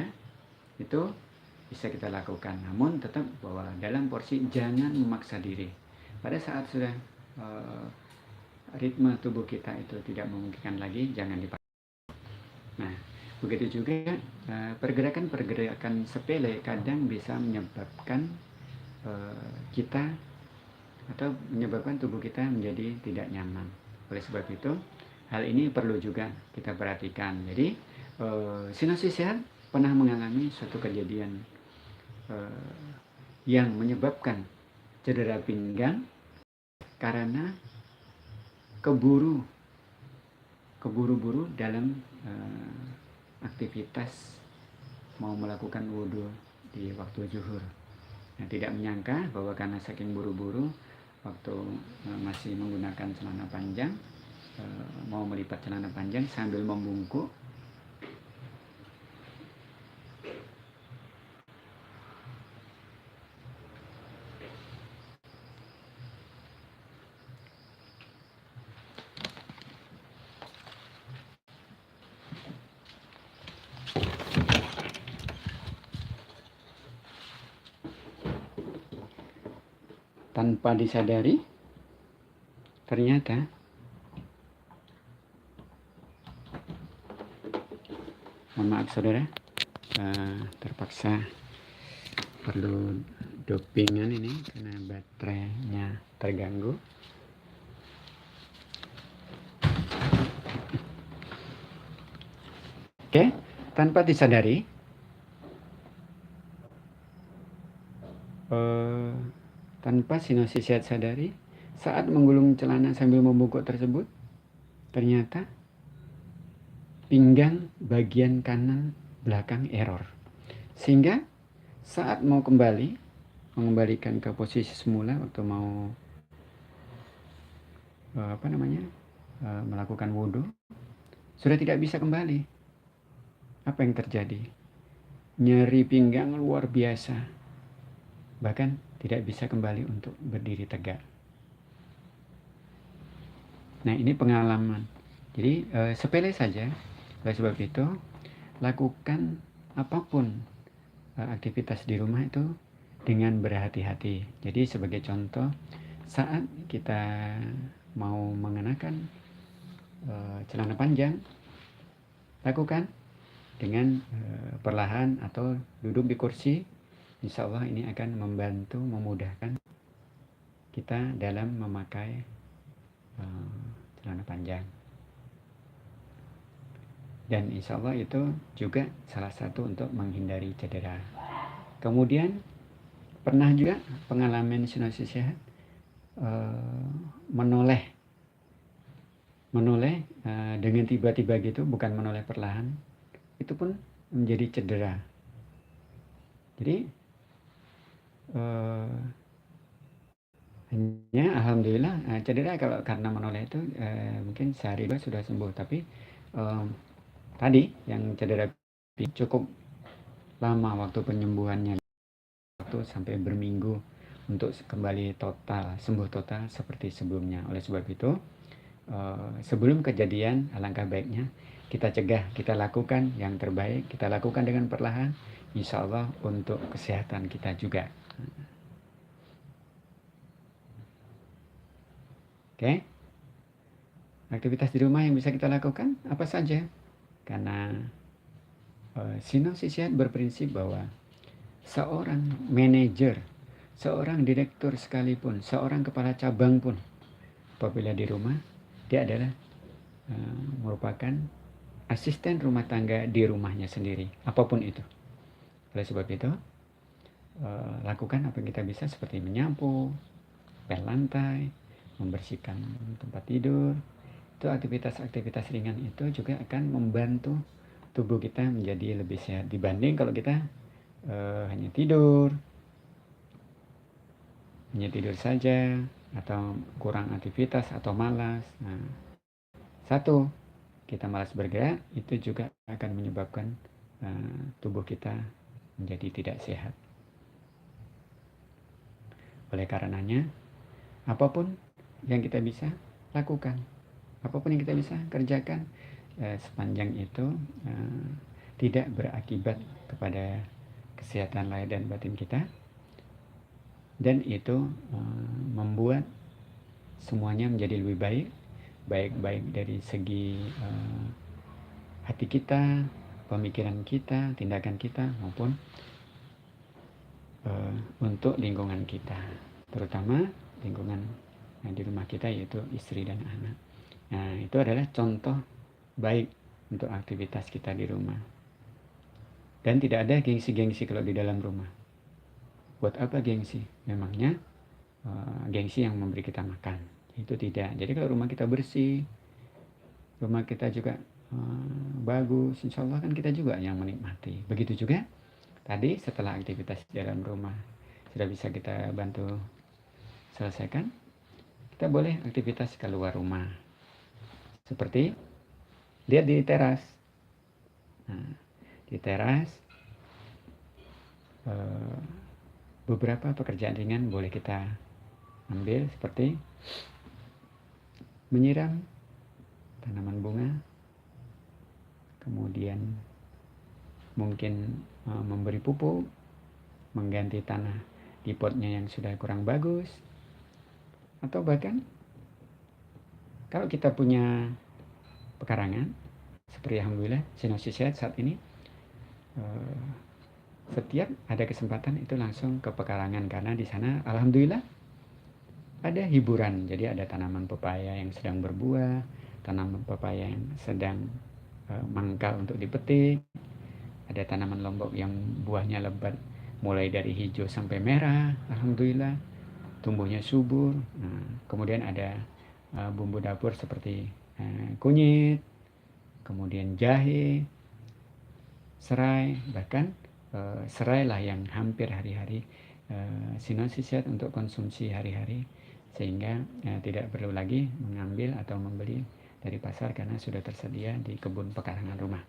itu bisa kita lakukan. Namun tetap bahwa dalam porsi jangan memaksa diri. Pada saat sudah ritme tubuh kita itu tidak memungkinkan lagi, jangan dipaksa. Nah, begitu juga pergerakan-pergerakan sepele kadang bisa menyebabkan kita atau menyebabkan tubuh kita menjadi tidak nyaman. Oleh sebab itu, hal ini perlu juga kita perhatikan. Jadi, sinopsis sehat pernah mengalami suatu kejadian yang menyebabkan cedera pinggang karena keburu-buru dalam aktivitas mau melakukan wudhu di waktu zuhur. Nah, tidak menyangka bahwa karena saking buru-buru waktu masih menggunakan celana panjang, mau melipat celana panjang sambil membungkuk, tanpa disadari ternyata mohon maaf saudara, terpaksa perlu dopingan ini karena baterainya terganggu. Oke, tanpa disadari tanpa sinopsis sehat sadari, saat menggulung celana sambil membungkuk tersebut, ternyata pinggang bagian kanan belakang error. Sehingga saat mau mengembalikan ke posisi semula waktu mau melakukan wudhu, sudah tidak bisa kembali. Apa yang terjadi? Nyeri pinggang luar biasa. Bahkan tidak bisa kembali untuk berdiri tegak. Nah, ini pengalaman. Jadi sepele saja. Oleh sebab itu, lakukan apapun aktivitas di rumah itu dengan berhati-hati. Jadi sebagai contoh, saat kita mau mengenakan celana panjang, lakukan dengan perlahan atau duduk di kursi. Insya Allah ini akan membantu, memudahkan kita dalam memakai celana panjang. Dan insya Allah itu juga salah satu untuk menghindari cedera. Kemudian pernah juga pengalaman sinopsis sehat menoleh dengan tiba-tiba gitu, bukan menoleh perlahan, itu pun menjadi cedera. Jadi hanya alhamdulillah cedera kalau karena menoleh itu mungkin sehari 2 sudah sembuh, tapi tadi yang cedera cukup lama waktu penyembuhannya, waktu sampai berminggu untuk kembali total, sembuh total seperti sebelumnya. Oleh sebab itu, sebelum kejadian alangkah baiknya kita cegah, kita lakukan yang terbaik, kita lakukan dengan perlahan, insya Allah untuk kesehatan kita juga. Oke, aktivitas di rumah yang bisa kita lakukan apa saja? Karena Sinopsis Sehat berprinsip bahwa seorang manajer, seorang direktur sekalipun, seorang kepala cabang pun, apabila di rumah, dia adalah merupakan asisten rumah tangga di rumahnya sendiri, apapun itu. Oleh sebab itu, lakukan apa yang kita bisa seperti menyapu, pel lantai, membersihkan tempat tidur. Itu aktivitas-aktivitas ringan itu juga akan membantu tubuh kita menjadi lebih sehat dibanding kalau kita hanya tidur saja atau kurang aktivitas atau malas. Nah, satu, kita malas bergerak, itu juga akan menyebabkan tubuh kita menjadi tidak sehat. Oleh karenanya, apapun yang kita bisa lakukan, apapun yang kita bisa kerjakan, sepanjang itu tidak berakibat kepada kesehatan lahir dan batin kita, dan itu membuat semuanya menjadi lebih baik, baik dari segi hati kita, pemikiran kita, tindakan kita, maupun untuk lingkungan kita, terutama lingkungan di rumah kita, yaitu istri dan anak. Nah, itu adalah contoh baik untuk aktivitas kita di rumah. Dan tidak ada gengsi-gengsi kalau di dalam rumah. Buat apa gengsi? Memangnya gengsi yang memberi kita makan. Itu tidak. Jadi kalau rumah kita bersih, rumah kita juga bagus, insya Allah kan kita juga yang menikmati. Begitu juga tadi setelah aktivitas di dalam rumah sudah bisa kita bantu selesaikan, kita boleh aktivitas keluar rumah. Seperti lihat di teras. Nah, di teras beberapa pekerjaan ringan boleh kita ambil, seperti menyiram tanaman bunga, kemudian mungkin memberi pupuk, mengganti tanah di potnya yang sudah kurang bagus, atau bahkan kalau kita punya pekarangan, seperti alhamdulillah Sinopsis Sehat saat ini setiap ada kesempatan itu langsung ke pekarangan, karena di sana alhamdulillah ada hiburan. Jadi ada tanaman pepaya yang sedang berbuah, tanaman pepaya yang sedang mangkal untuk dipetik, ada tanaman lombok yang buahnya lebat mulai dari hijau sampai merah, alhamdulillah tumbuhnya subur. Nah, kemudian ada bumbu dapur seperti kunyit, kemudian jahe, serai, bahkan serai lah yang hampir hari-hari Sinopsis Sehat untuk konsumsi hari-hari, sehingga tidak perlu lagi mengambil atau membeli dari pasar karena sudah tersedia di kebun pekarangan rumah.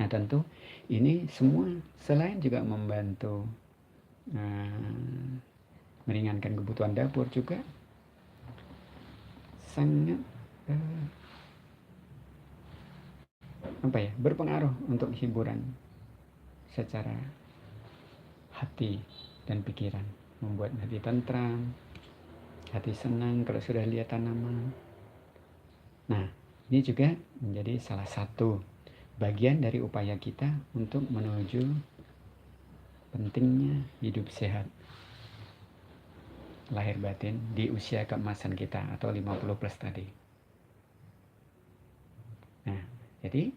Nah, tentu ini semua selain juga membantu meringankan kebutuhan dapur, juga sangat berpengaruh untuk hiburan secara hati dan pikiran, membuat hati tentram, hati senang kalau sudah lihat tanaman. Nah, ini juga menjadi salah satu bagian dari upaya kita untuk menuju pentingnya hidup sehat lahir batin di usia keemasan kita atau 50 plus tadi. Nah, jadi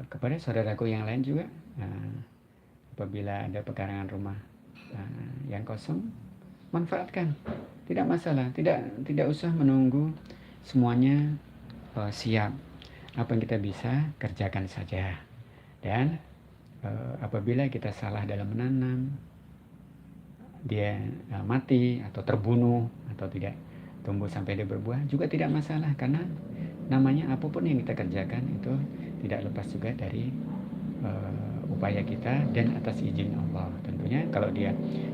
kepada saudaraku yang lain juga, apabila ada pekarangan rumah yang kosong, manfaatkan, tidak masalah, tidak usah menunggu semuanya siap. Apa yang kita bisa kerjakan saja. Dan apabila kita salah dalam menanam, dia mati atau terbunuh atau tidak tumbuh sampai dia berbuah juga tidak masalah, karena namanya apapun yang kita kerjakan itu tidak lepas juga dari upaya kita dan atas izin Allah. Tentunya kalau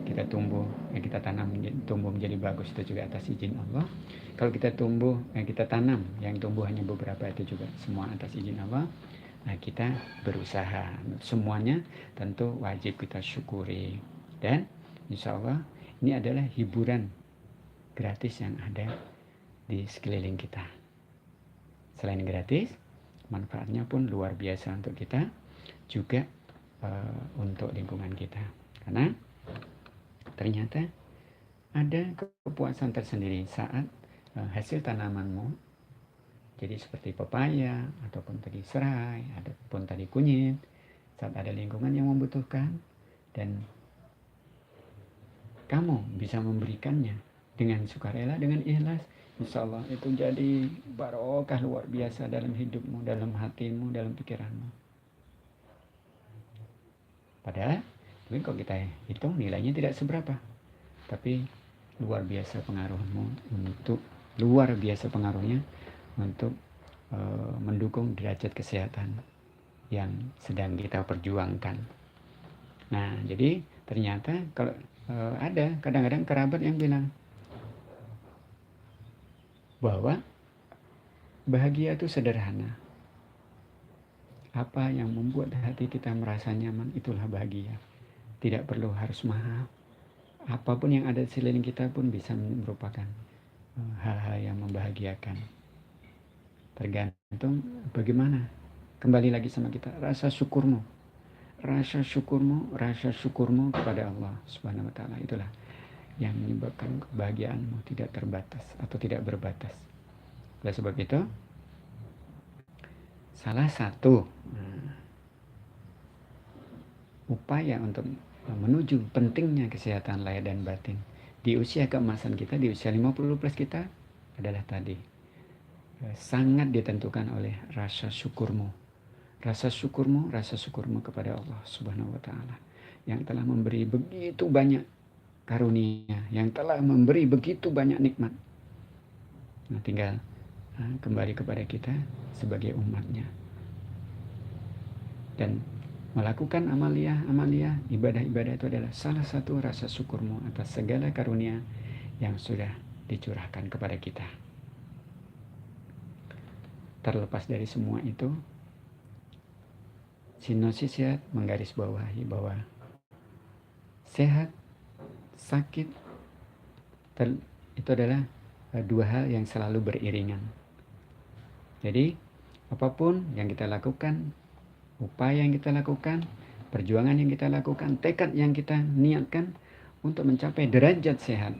kita tumbuh, kita tanam tumbuh menjadi bagus itu juga atas izin Allah. Kalau kita kita tanam yang tumbuh hanya beberapa itu juga semua atas izin Allah. Nah, kita berusaha, semuanya tentu wajib kita syukuri, dan insya Allah ini adalah hiburan gratis yang ada di sekeliling kita. Selain gratis, manfaatnya pun luar biasa untuk kita, juga untuk lingkungan kita, karena ternyata ada kepuasan tersendiri saat hasil tanamanmu, jadi seperti pepaya ataupun tadi serai ataupun tadi kunyit, saat ada lingkungan yang membutuhkan dan kamu bisa memberikannya dengan sukarela, dengan ikhlas, insya Allah itu jadi barokah luar biasa dalam hidupmu, dalam hatimu, dalam pikiranmu. Padahal mungkin kalau kita hitung nilainya tidak seberapa, tapi luar biasa pengaruhnya untuk mendukung derajat kesehatan yang sedang kita perjuangkan. Nah, jadi ternyata kalau ada kadang-kadang kerabat yang bilang bahwa bahagia itu sederhana. Apa yang membuat hati kita merasa nyaman, itulah bahagia. Tidak perlu harus mahal. Apapun yang ada di sekeliling kita pun bisa merupakan hal-hal yang membahagiakan. Tergantung bagaimana. Kembali lagi sama kita, rasa syukurmu kepada Allah Subhanahu wa Ta'ala, itulah yang menyebabkan kebahagiaanmu tidak terbatas atau tidak berbatas. Oleh sebab itu, salah satu upaya untuk menuju pentingnya kesehatan lahir dan batin di usia keemasan kita, di usia 50 plus kita, adalah tadi sangat ditentukan oleh rasa syukurmu kepada Allah Subhanahu wa Ta'ala yang telah memberi begitu banyak karunia, yang telah memberi begitu banyak nikmat. Nah, tinggal kembali kepada kita sebagai umatnya dan melakukan amalia, ibadah-ibadah itu adalah salah satu rasa syukurmu atas segala karunia yang sudah dicurahkan kepada kita. Terlepas dari semua itu, Sinopsis Sehat menggarisbawahi bahwa sehat, sakit itu adalah dua hal yang selalu beriringan. Jadi apapun yang kita lakukan, upaya yang kita lakukan, perjuangan yang kita lakukan, tekad yang kita niatkan untuk mencapai derajat sehat,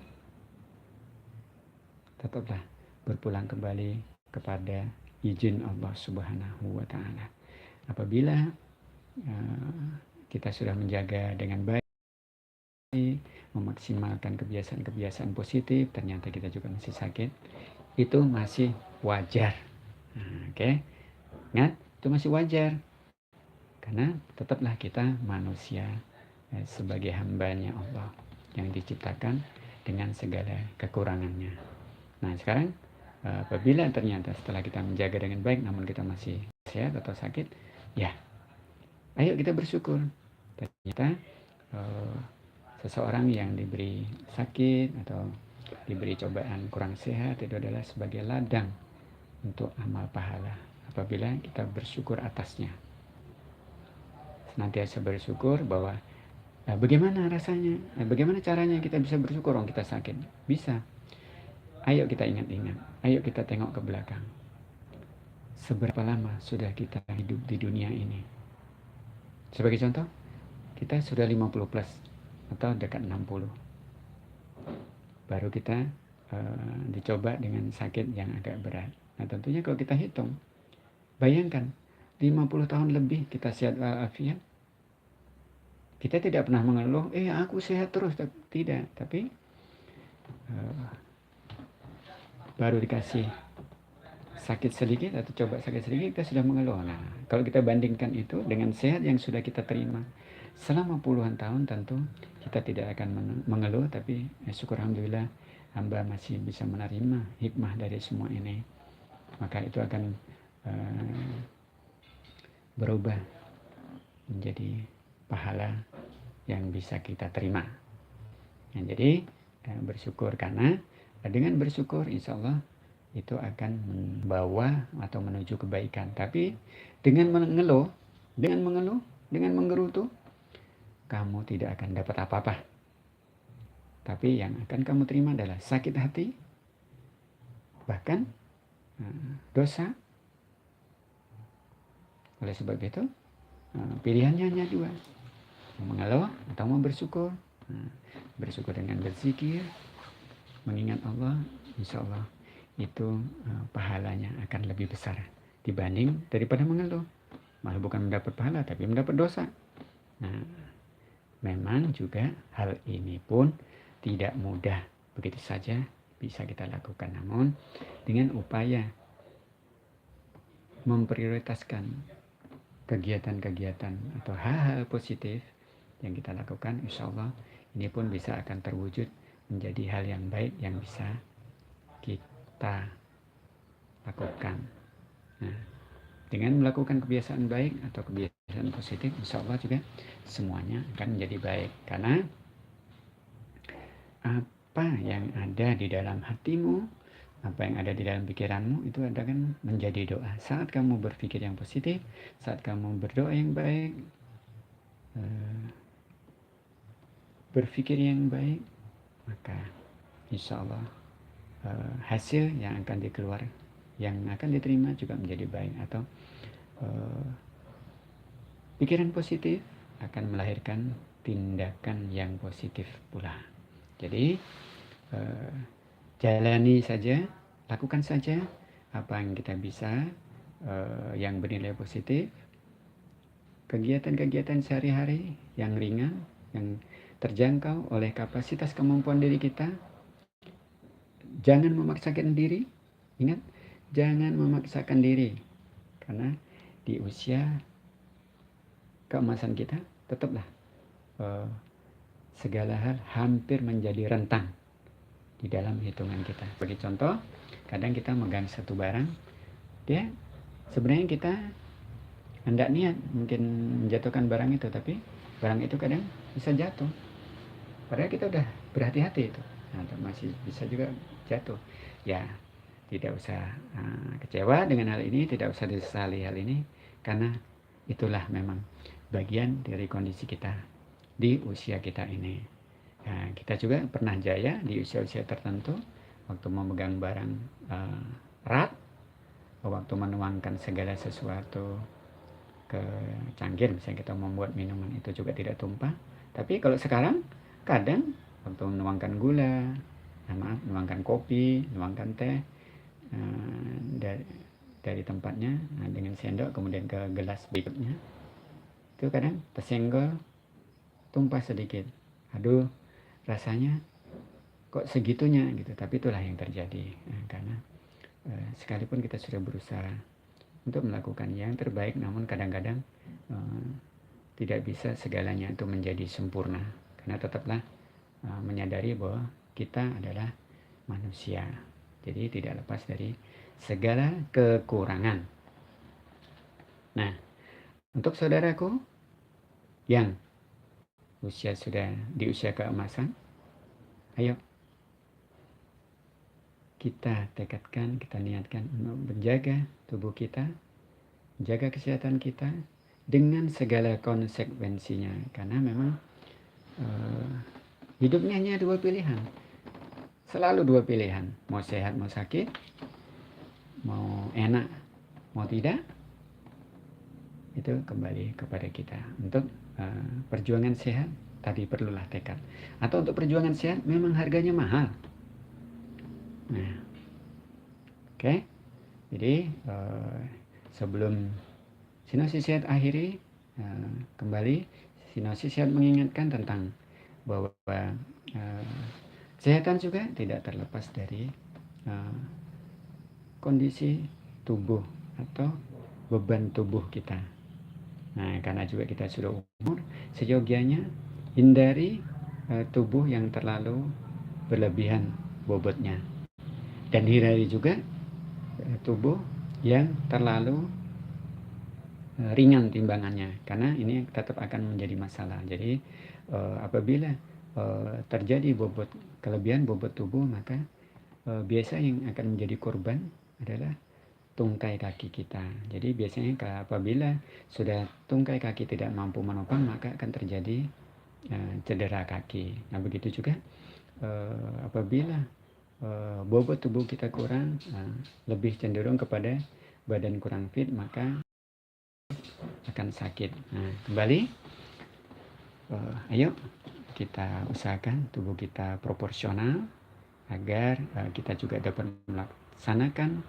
tetaplah berpulang kembali kepada izin Allah Subhanahu wa Ta'ala. Apabila kita sudah menjaga dengan baik, memaksimalkan kebiasaan-kebiasaan positif, ternyata kita juga masih sakit, itu masih wajar. Oke. Ingat, itu masih wajar. Karena tetaplah kita manusia sebagai hambanya Allah yang diciptakan dengan segala kekurangannya. Nah, sekarang apabila ternyata setelah kita menjaga dengan baik namun kita masih sehat atau sakit, ya ayo kita bersyukur. Ternyata seseorang yang diberi sakit atau diberi cobaan kurang sehat itu adalah sebagai ladang untuk amal pahala apabila kita bersyukur atasnya. Senantiasa bersyukur bahwa bagaimana rasanya, bagaimana caranya kita bisa bersyukur orang kita sakit. Bisa. Ayo kita ingat-ingat, ayo kita tengok ke belakang. Seberapa lama sudah kita hidup di dunia ini? Sebagai contoh, kita sudah 50 plus atau dekat 60. Baru kita dicoba dengan sakit yang agak berat. Nah, tentunya kalau kita hitung, bayangkan 50 tahun lebih kita sehat walafiat. Kita tidak pernah mengeluh, aku sehat terus. Tidak, tapi baru dikasih sakit sedikit atau coba sakit sedikit kita sudah mengeluh. Nah, kalau kita bandingkan itu dengan sehat yang sudah kita terima selama puluhan tahun tentu kita tidak akan mengeluh, tapi syukur alhamdulillah hamba masih bisa menerima hikmah dari semua ini. Maka itu akan berubah menjadi pahala yang bisa kita terima. Nah, jadi bersyukur, karena dengan bersyukur insya Allah itu akan membawa atau menuju kebaikan. Tapi dengan mengeluh, dengan menggerutu, kamu tidak akan dapat apa-apa. Tapi yang akan kamu terima adalah sakit hati, bahkan dosa. Oleh sebab itu, pilihannya hanya dua, mau mengeluh atau mau bersyukur. Bersyukur dengan berzikir, mengingat Allah, insya Allah itu pahalanya akan lebih besar dibanding daripada mengeluh. Malah bukan mendapat pahala, tapi mendapat dosa. Nah, memang juga hal ini pun tidak mudah begitu saja bisa kita lakukan, namun dengan upaya memprioritaskan kegiatan-kegiatan atau hal-hal positif yang kita lakukan, insya Allah ini pun bisa akan terwujud menjadi hal yang baik yang bisa kita lakukan. Nah, dengan melakukan kebiasaan baik atau kebiasaan positif, insya Allah juga semuanya akan menjadi baik. Karena apa yang ada di dalam hatimu, apa yang ada di dalam pikiranmu, itu akan menjadi doa. Saat kamu berpikir yang positif, saat kamu berdoa yang baik, berpikir yang baik, maka insya Allah hasil yang akan dikeluar, yang akan diterima juga menjadi baik. Atau pikiran positif akan melahirkan tindakan yang positif pula. Jadi jalani saja, lakukan saja apa yang kita bisa yang bernilai positif, kegiatan-kegiatan sehari-hari yang ringan, yang terjangkau oleh kapasitas kemampuan diri kita. Jangan memaksakan diri. Ingat, jangan memaksakan diri, karena di usia keemasan kita tetaplah segala hal hampir menjadi rentang di dalam hitungan kita. Bagi contoh, kadang kita megang satu barang, dia sebenarnya kita hendak niat mungkin menjatuhkan barang itu, tapi barang itu kadang bisa jatuh, padahal kita udah berhati-hati itu, nah, masih bisa juga jatuh. Ya, tidak usah kecewa dengan hal ini, tidak usah disesali hal ini, karena itulah memang bagian dari kondisi kita di usia kita ini. Nah, kita juga pernah jaya di usia-usia tertentu, waktu memegang barang erat, waktu menuangkan segala sesuatu ke cangkir, misalnya kita membuat minuman itu juga tidak tumpah. Tapi kalau sekarang kadang waktu menuangkan gula, menuangkan kopi, menuangkan teh dari tempatnya dengan sendok kemudian ke gelas berikutnya, itu kadang tersenggol, tumpah sedikit. Aduh, rasanya kok segitunya gitu. Tapi itulah yang terjadi, karena sekalipun kita sudah berusaha untuk melakukan yang terbaik, namun kadang-kadang tidak bisa segalanya itu menjadi sempurna, karena tetaplah menyadari bahwa kita adalah manusia, jadi tidak lepas dari segala kekurangan. Nah, untuk saudaraku yang sudah di usia keemasan, ayo kita tekadkan, kita niatkan untuk menjaga tubuh kita, jaga kesehatan kita dengan segala konsekuensinya. Karena memang hidupnya hanya dua pilihan, selalu dua pilihan, mau sehat mau sakit, mau enak mau tidak, itu kembali kepada kita. Untuk perjuangan sehat tadi perlulah tekad, atau untuk perjuangan sehat memang harganya mahal. Nah, oke. Jadi sebelum Sinopsis Sehat akhiri, kembali Sinopsis Sehat mengingatkan tentang bahwa kesehatan juga tidak terlepas dari kondisi tubuh atau beban tubuh kita. Nah, karena juga kita sudah umur, seyogianya hindari tubuh yang terlalu berlebihan bobotnya, dan hindari juga tubuh yang terlalu ringan timbangannya, karena ini tetap akan menjadi masalah. Jadi apabila terjadi kelebihan bobot tubuh, maka biasa yang akan menjadi korban adalah tungkai kaki kita. Jadi biasanya apabila sudah tungkai kaki tidak mampu menopang, maka akan terjadi cedera kaki. Nah, begitu juga apabila bobot tubuh kita kurang, lebih cenderung kepada badan kurang fit, maka akan sakit. Nah, kembali, ayo kita usahakan tubuh kita proporsional agar kita juga dapat melaksanakan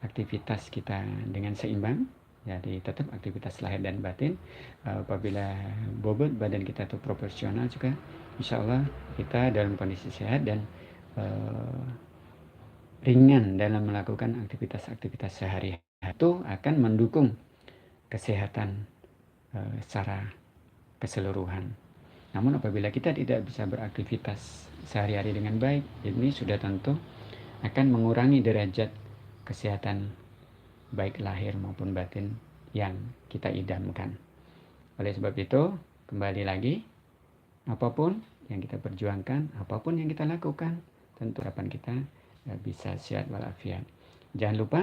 aktivitas kita dengan seimbang. Jadi tetap aktivitas lahir dan batin. Apabila bobot badan kita itu proporsional juga, insya Allah kita dalam kondisi sehat dan ringan dalam melakukan aktivitas-aktivitas sehari-hari. Itu akan mendukung kesehatan secara keseluruhan. Namun apabila kita tidak bisa beraktivitas sehari-hari dengan baik, ini sudah tentu akan mengurangi derajat kesehatan baik lahir maupun batin yang kita idamkan. Oleh sebab itu, kembali lagi, apapun yang kita perjuangkan, apapun yang kita lakukan, tentu harapan kita bisa sehat walafiat. Jangan lupa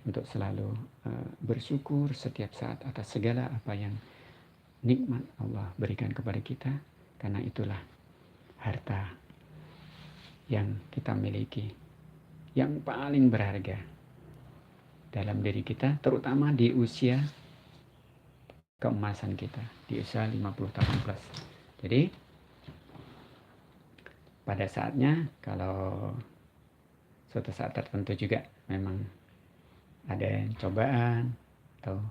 untuk selalu bersyukur setiap saat atas segala apa yang nikmat Allah berikan kepada kita, karena itulah harta yang kita miliki, yang paling berharga dalam diri kita, terutama di usia keemasan kita, di usia 50 tahun plus. Jadi pada saatnya, kalau suatu saat tertentu juga memang ada cobaan atau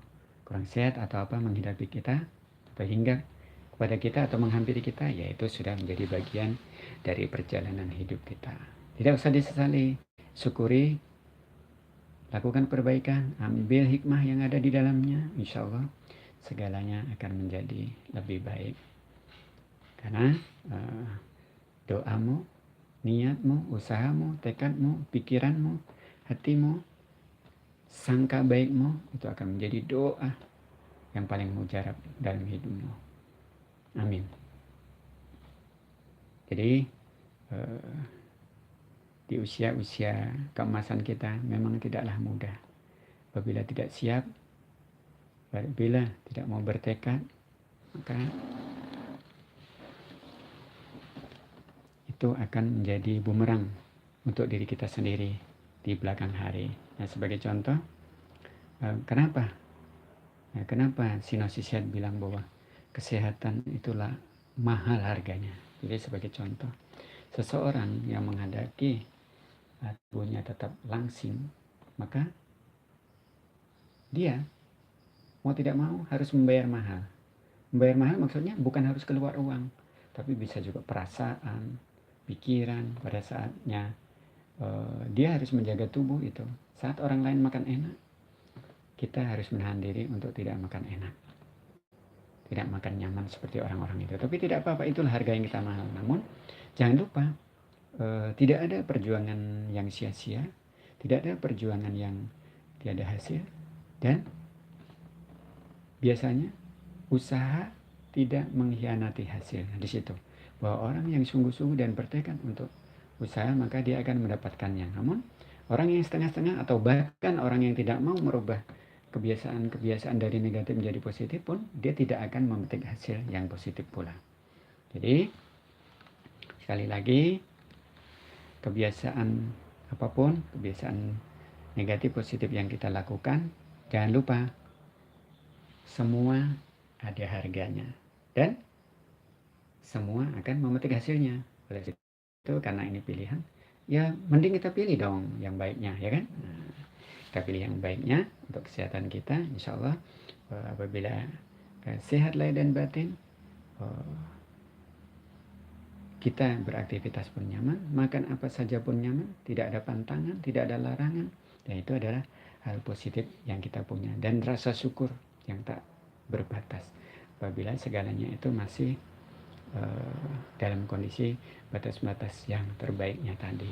kurang sehat atau apa menghadapi kita atau hingga kepada kita atau menghampiri kita, yaitu sudah menjadi bagian dari perjalanan hidup kita. Tidak usah disesali, syukuri, lakukan perbaikan, ambil hikmah yang ada di dalamnya, insya Allah segalanya akan menjadi lebih baik. Karena doamu, niatmu, usahamu, tekadmu, pikiranmu, hatimu, sangka baikmu, itu akan menjadi doa yang paling mujarab dalam hidupmu. Amin. Jadi di usia-usia keemasan kita memang tidaklah mudah. Apabila tidak siap, apabila tidak mau bertekad, maka itu akan menjadi bumerang untuk diri kita sendiri di belakang hari. Nah, sebagai contoh, kenapa Sinopsis Health bilang bahwa kesehatan itulah mahal harganya. Jadi sebagai contoh, seseorang yang menghendaki tubuhnya tetap langsing, maka dia mau tidak mau harus membayar mahal. Membayar mahal maksudnya bukan harus keluar uang, tapi bisa juga perasaan, pikiran. Pada saatnya dia harus menjaga tubuh itu. Saat orang lain makan enak, kita harus menahan diri untuk tidak makan enak, tidak makan nyaman seperti orang-orang itu. Tapi tidak apa-apa, itulah harga yang kita mahal. Namun jangan lupa, tidak ada perjuangan yang sia-sia, tidak ada perjuangan yang tiada hasil, dan biasanya usaha tidak mengkhianati hasil. Di situ bahwa orang yang sungguh-sungguh dan bertekad untuk usaha, maka dia akan mendapatkannya. Namun orang yang setengah-setengah atau bahkan orang yang tidak mau merubah kebiasaan-kebiasaan dari negatif menjadi positif pun, dia tidak akan memetik hasil yang positif pula. Jadi sekali lagi, kebiasaan apapun, kebiasaan negatif positif yang kita lakukan, jangan lupa semua ada harganya dan semua akan memetik hasilnya. Oleh itu, karena ini pilihan, ya mending kita pilih dong yang baiknya, ya kan? Nah, kita pilih yang baiknya untuk kesehatan kita, insya Allah apabila sehat lahir dan batin, kita beraktivitas pun nyaman, makan apa saja pun nyaman, tidak ada pantangan, tidak ada larangan, dan itu adalah hal positif yang kita punya. Dan rasa syukur yang tak berbatas. Apabila segalanya itu masih dalam kondisi batas-batas yang terbaiknya tadi.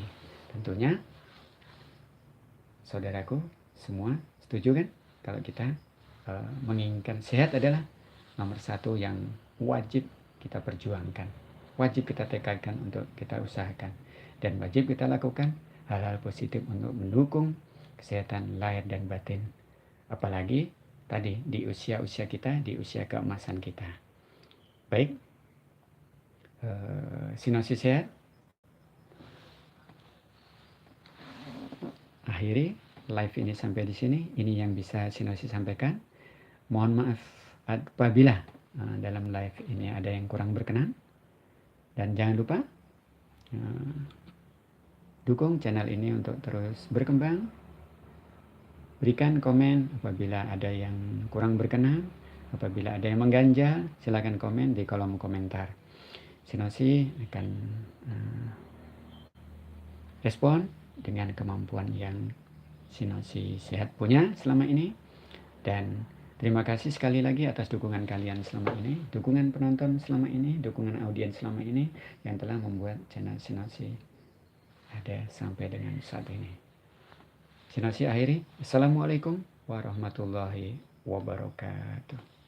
Tentunya saudaraku semua setuju kan kalau kita menginginkan sehat adalah nomor satu yang wajib kita perjuangkan, wajib kita tekadkan untuk kita usahakan, dan wajib kita lakukan hal-hal positif untuk mendukung kesehatan lahir dan batin, apalagi tadi di usia-usia kita, di usia keemasan kita. Baik, Sinosis Sehat akhiri live ini sampai di sini. Ini yang bisa Sinosis sampaikan. Mohon maaf apabila dalam live ini ada yang kurang berkenan, dan jangan lupa dukung channel ini untuk terus berkembang. Berikan komen apabila ada yang kurang berkenan, apabila ada yang mengganjal, silakan komen di kolom komentar. Sinosis akan respon dengan kemampuan yang Sinosis Sehat punya selama ini. Dan terima kasih sekali lagi atas dukungan kalian selama ini, dukungan penonton selama ini, dukungan audiens selama ini yang telah membuat channel Sinosis ada sampai dengan saat ini. Sinosis akhiri. Assalamualaikum warahmatullahi wabarakatuh.